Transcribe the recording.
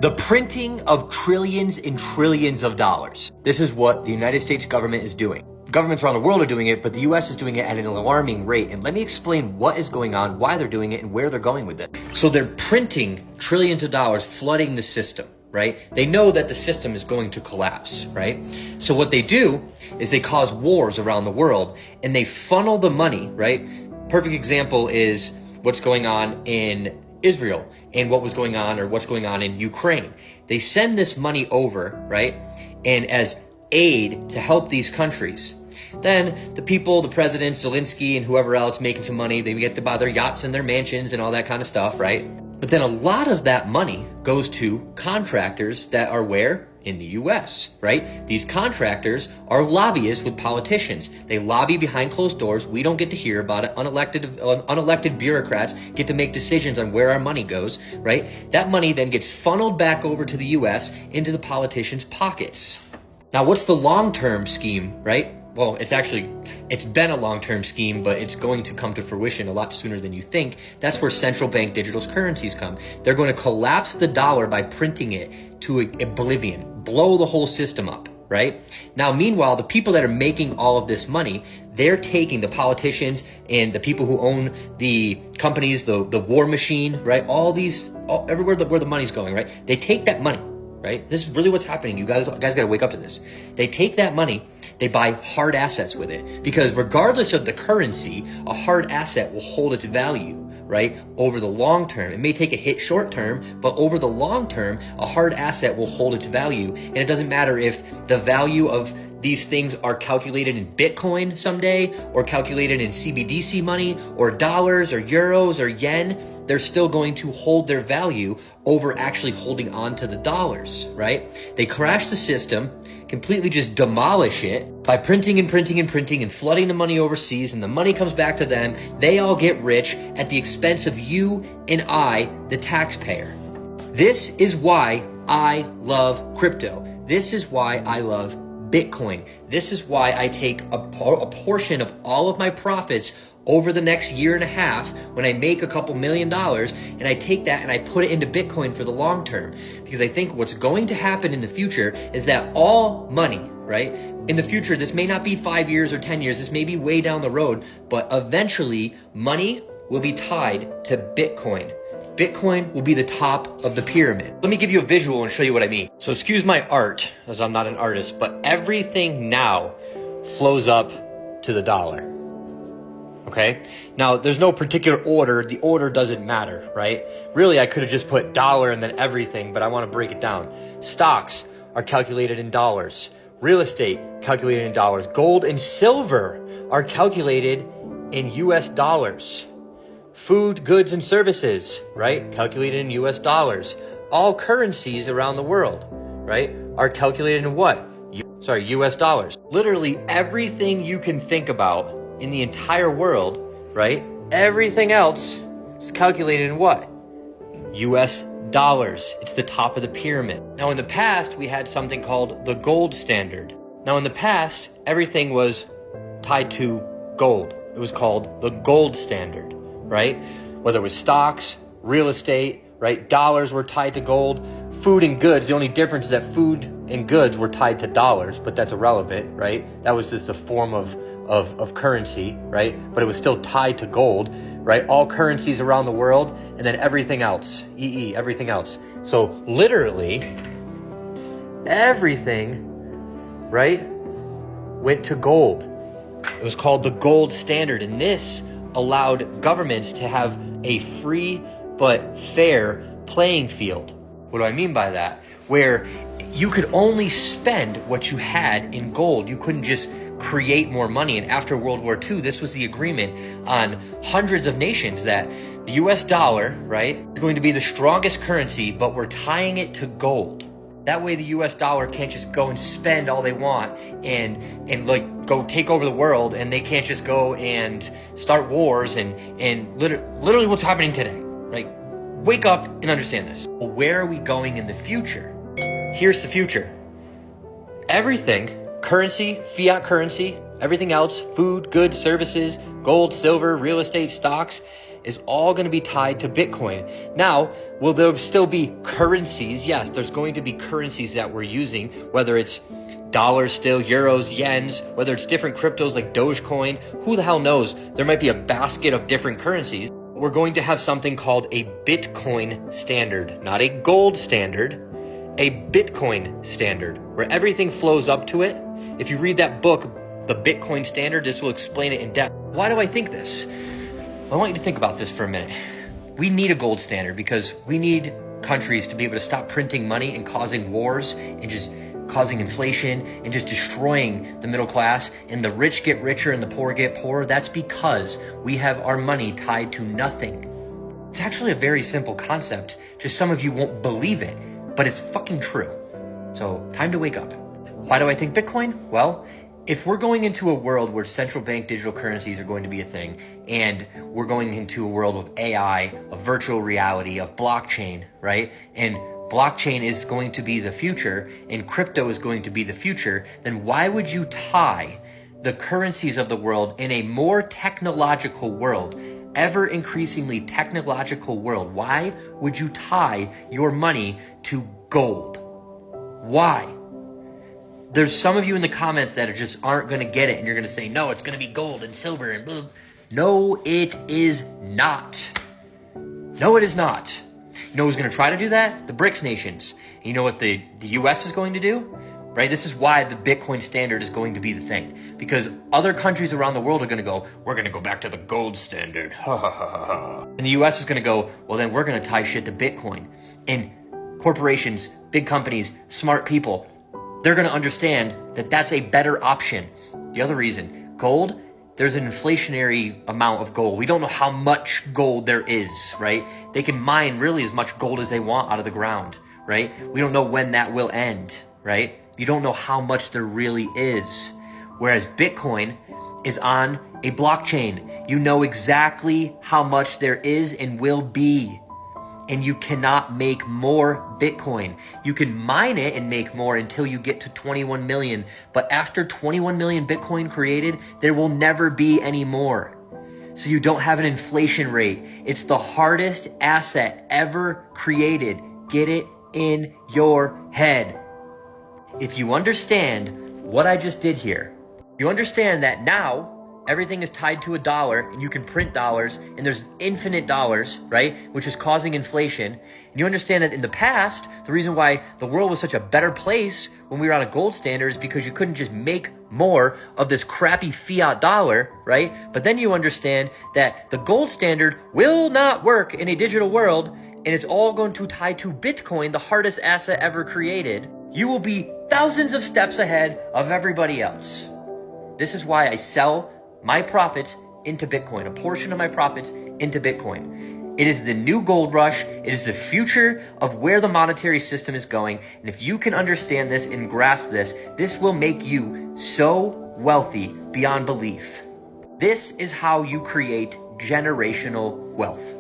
The printing of trillions and trillions of dollars. This is what the United States government is doing. Governments around the world are doing it, but the US is doing it at an alarming rate. And let me explain what is going on, why they're doing it, and where they're going with it. So they're printing trillions of dollars, flooding the system, right? They know that the system is going to collapse, right? So what they do is they cause wars around the world and they funnel the money, right? Perfect example is what's going on in Israel and what's going on in Ukraine. They send this money over, right? And as aid to help these countries. Then the people, the president, Zelensky, and whoever else making some money, they get to buy their yachts and their mansions and all that kind of stuff, right? But then a lot of that money goes to contractors that are where? In the US, right? These contractors are lobbyists with politicians. They lobby behind closed doors. We don't get to hear about it. Unelected bureaucrats get to make decisions on where our money goes, right? That money then gets funneled back over to the US into the politicians' pockets. Now, what's the long-term scheme, right? Well, it's been a long-term scheme, but it's going to come to fruition a lot sooner than you think. That's where central bank digital currencies come. They're going to collapse the dollar by printing it to oblivion, blow the whole system up, right? Now, meanwhile, the people that are making all of this money, they're taking the politicians and the people who own the companies, the war machine, right? Everywhere where the money's going, right? They take that money, right? This is really what's happening. You guys got to wake up to this. They take that money, they buy hard assets with it, because regardless of the currency, a hard asset will hold its value, right? Over the long term. It may take a hit short term, but over the long term, a hard asset will hold its value. And it doesn't matter if the value of these things are calculated in Bitcoin someday, or calculated in CBDC money, or dollars, or euros, or yen, they're still going to hold their value over actually holding on to the dollars, right? They crash the system, completely just demolish it by printing and printing and printing and flooding the money overseas, and the money comes back to them. They all get rich at the expense of you and I, the taxpayer. This is why I love crypto. This is why I love Bitcoin. This is why I take a portion of all of my profits over the next year and a half when I make a couple $1 million, and I take that and I put it into Bitcoin for the long term. Because I think what's going to happen in the future is that all money, right? In the future, this may not be 5 years or 10 years, this may be way down the road, but eventually money will be tied to Bitcoin. Bitcoin will be the top of the pyramid. Let me give you a visual and show you what I mean. So excuse my art, as I'm not an artist, but everything now flows up to the dollar. Okay? Now, there's no particular order. The order doesn't matter, right? Really, I could have just put dollar and then everything, but I want to break it down. Stocks are calculated in dollars. Real estate, calculated in dollars. Gold and silver are calculated in US dollars. Food, goods, and services, right? Calculated in US dollars. All currencies around the world, right? Are calculated in what? US dollars. Literally everything you can think about in the entire world, right? Everything else is calculated in what? US dollars. It's the top of the pyramid. Now, in the past, we had something called the gold standard. Now, in the past, everything was tied to gold. It was called the gold standard, right? Whether it was stocks, real estate, right? Dollars were tied to gold. Food and goods, the only difference is that food and goods were tied to dollars, but that's irrelevant, right? That was just a form of currency, right? But it was still tied to gold, right? All currencies around the world, and then everything else, everything else. So literally, everything, right, went to gold. It was called the gold standard, and this allowed governments to have a free but fair playing field. What do I mean by that? Where you could only spend what you had in gold. You couldn't just create more money. And after World War II, this was the agreement on hundreds of nations that the US dollar, right, is going to be the strongest currency, but we're tying it to gold. That way the US dollar can't just go and spend all they want and like go take over the world, and they can't just go and start wars and literally what's happening today. Like, wake up and understand this. Well, where are we going in the future? Here's the future. Everything, currency, fiat currency, everything else, food, goods, services, gold, silver, real estate, stocks, is all going to be tied to Bitcoin. Now, will there still be currencies? Yes, there's going to be currencies that we're using, whether it's dollars still, euros, yens, whether it's different cryptos like Dogecoin, who the hell knows? There might be a basket of different currencies. We're going to have something called a Bitcoin standard, not a gold standard, a Bitcoin standard, where everything flows up to it. If you read that book, The Bitcoin Standard, this will explain it in depth. Why do I think this? I want you to think about this for a minute. We need a gold standard because we need countries to be able to stop printing money and causing wars and just causing inflation and just destroying the middle class, and the rich get richer and the poor get poorer. That's because we have our money tied to nothing. It's actually a very simple concept. Just some of you won't believe it, but it's fucking true. So time to wake up. Why do I think Bitcoin? Well, if we're going into a world where central bank digital currencies are going to be a thing, and we're going into a world of AI, of virtual reality, of blockchain, right? And blockchain is going to be the future, and crypto is going to be the future, then why would you tie the currencies of the world in a more technological world, ever increasingly technological world? Why would you tie your money to gold? Why? There's some of you in the comments that just aren't going to get it, and you're going to say, no, it's going to be gold and silver and blah. No, it is not. No, it is not. You know who's going to try to do that? The BRICS nations. And you know what the US is going to do? Right? This is why the Bitcoin standard is going to be the thing. Because other countries around the world are going to go, we're going to go back to the gold standard. And the US is going to go, well, then we're going to tie shit to Bitcoin. And corporations, big companies, smart people, they're going to understand that that's a better option. The other reason, gold, there's an inflationary amount of gold. We don't know how much gold there is, right? They can mine really as much gold as they want out of the ground, right? We don't know when that will end, right? You don't know how much there really is. Whereas Bitcoin is on a blockchain. You know exactly how much there is and will be. And you cannot make more Bitcoin. You can mine it and make more until you get to 21 million. But after 21 million Bitcoin created, there will never be any more. So you don't have an inflation rate. It's the hardest asset ever created. Get it in your head. If you understand what I just did here, you understand that now everything is tied to a dollar, and you can print dollars, and there's infinite dollars, right? Which is causing inflation. And you understand that in the past, the reason why the world was such a better place when we were on a gold standard is because you couldn't just make more of this crappy fiat dollar, right? But then you understand that the gold standard will not work in a digital world, and it's all going to tie to Bitcoin, the hardest asset ever created. You will be thousands of steps ahead of everybody else. This is why I sell my profits into Bitcoin, a portion of my profits into Bitcoin. It is the new gold rush. It is the future of where the monetary system is going. And if you can understand this and grasp this, this will make you so wealthy beyond belief. This is how you create generational wealth.